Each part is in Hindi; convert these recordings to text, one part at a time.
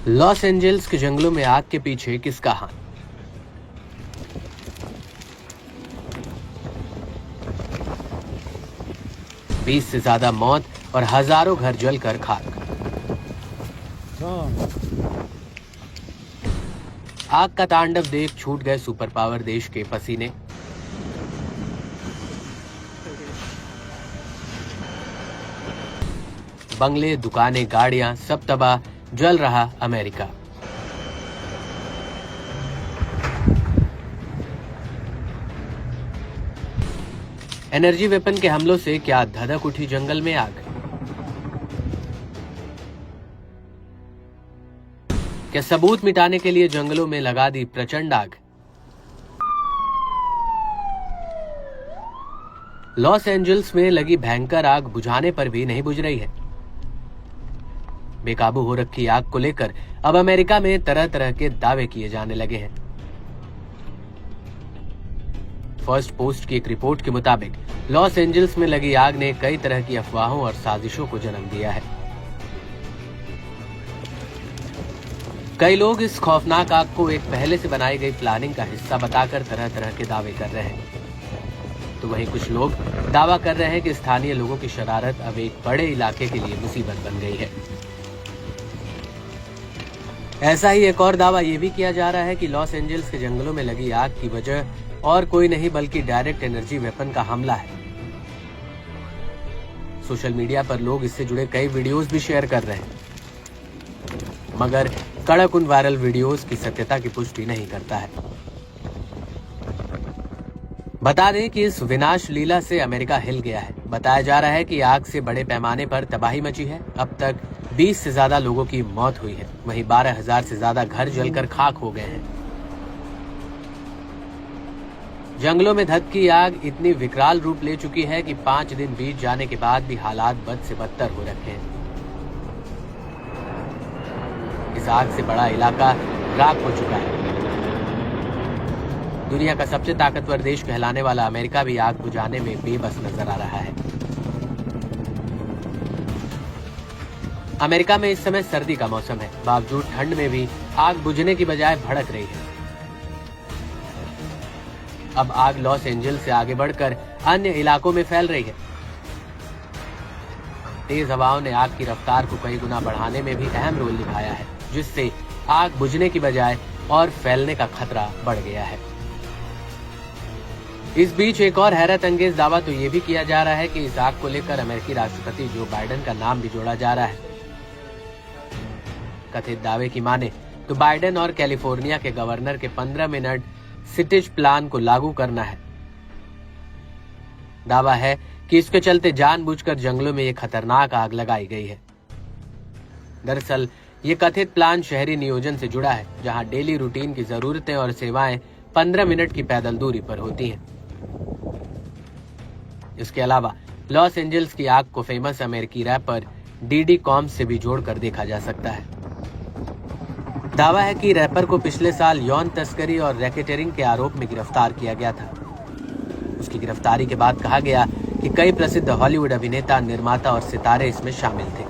लॉस एंजल्स के जंगलों में आग के पीछे किसका हाथ? बीस से ज्यादा मौत और हजारों घर जलकर खाक। आग का तांडव देख छूट गए सुपर पावर देश के पसीने। बंगले, दुकानें, गाड़ियां सब तबाह, जल रहा अमेरिका। एनर्जी वेपन के हमलों से क्या धधक उठी जंगल में आग? क्या सबूत मिटाने के लिए जंगलों में लगा दी प्रचंड आग? लॉस एंजल्स में लगी भयंकर आग बुझाने पर भी नहीं बुझ रही है। बेकाबू हो रखी आग को लेकर अब अमेरिका में तरह तरह के दावे किए जाने लगे हैं। फर्स्ट पोस्ट की एक रिपोर्ट के मुताबिक लॉस एंजल्स में लगी आग ने कई तरह की अफवाहों और साजिशों को जन्म दिया है। कई लोग इस खौफनाक आग को एक पहले से बनाई गई प्लानिंग का हिस्सा बताकर तरह तरह के दावे कर रहे हैं, तो वहीं कुछ लोग दावा कर रहे हैं कि स्थानीय लोगों की शरारत अब एक बड़े इलाके के लिए मुसीबत बन गई है। ऐसा ही एक और दावा यह भी किया जा रहा है कि लॉस एंजल्स के जंगलों में लगी आग की वजह और कोई नहीं बल्कि डायरेक्ट एनर्जी वेपन का हमला है। सोशल मीडिया पर लोग इससे जुड़े कई वीडियोस भी शेयर कर रहे हैं, मगर कड़क उन वायरल वीडियोस की सत्यता की पुष्टि नहीं करता है। बता दें कि इस विनाश लीला से अमेरिका हिल गया है। बताया जा रहा है कि आग से बड़े पैमाने पर तबाही मची है। अब तक 20 से ज्यादा लोगों की मौत हुई है, वहीं 12,000 से ज्यादा घर जलकर खाक हो गए हैं। जंगलों में धधकी आग इतनी विकराल रूप ले चुकी है कि 5 दिन बीत जाने के बाद भी हालात बद से बदतर हो रखे हैं। इस आग से बड़ा इलाका राख हो चुका है। दुनिया का सबसे ताकतवर देश कहलाने वाला अमेरिका भी आग बुझाने में बेबस नजर आ रहा है। अमेरिका में इस समय सर्दी का मौसम है, बावजूद ठंड में भी आग बुझने की बजाय भड़क रही है। अब आग लॉस एंजल्स से आगे बढ़कर अन्य इलाकों में फैल रही है। तेज हवाओं ने आग की रफ्तार को कई गुना बढ़ाने में भी अहम रोल निभाया है, जिससे आग बुझने की बजाय और फैलने का खतरा बढ़ गया है। इस बीच एक और हैरत अंगेज दावा तो ये भी किया जा रहा है कि इस आग को लेकर अमेरिकी राष्ट्रपति जो बाइडेन का नाम भी जोड़ा जा रहा है। कथित दावे की माने तो बाइडेन और कैलिफोर्निया के गवर्नर के 15 मिनट सिटेज प्लान को लागू करना है। दावा है कि इसके चलते जानबूझकर जंगलों में ये खतरनाक आग लगाई गई है। दरअसल ये कथित प्लान शहरी नियोजन से जुड़ा है, जहां डेली रूटीन की जरूरतें और सेवाएं 15 मिनट की पैदल दूरी पर होती हैं। इसके अलावा लॉस एंजल्स की आग को फेमस अमेरिकी रैपर डीडी कॉम्स से भी जोड़कर देखा जा सकता है। दावा है कि रैपर को पिछले साल यौन तस्करी और रैकेटरिंग के आरोप में गिरफ्तार किया गया था। उसकी गिरफ्तारी के बाद कहा गया कि कई प्रसिद्ध हॉलीवुड अभिनेता, निर्माता और सितारे इसमें शामिल थे।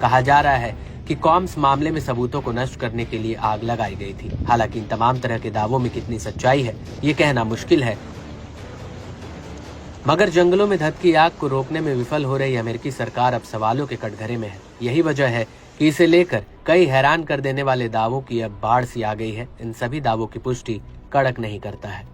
कहा जा रहा है कि कॉम्स मामले में सबूतों को नष्ट करने के लिए आग लगाई गई थी। हालांकि इन तमाम तरह के दावों में कितनी सच्चाई है ये कहना मुश्किल है, मगर जंगलों में धधकी आग को रोकने में विफल हो रही अमेरिकी सरकार अब सवालों के कटघरे में है। यही वजह है कि इसे लेकर कई हैरान कर देने वाले दावों की अब बाढ़ सी आ गई है। इन सभी दावों की पुष्टि कड़क नहीं करता है।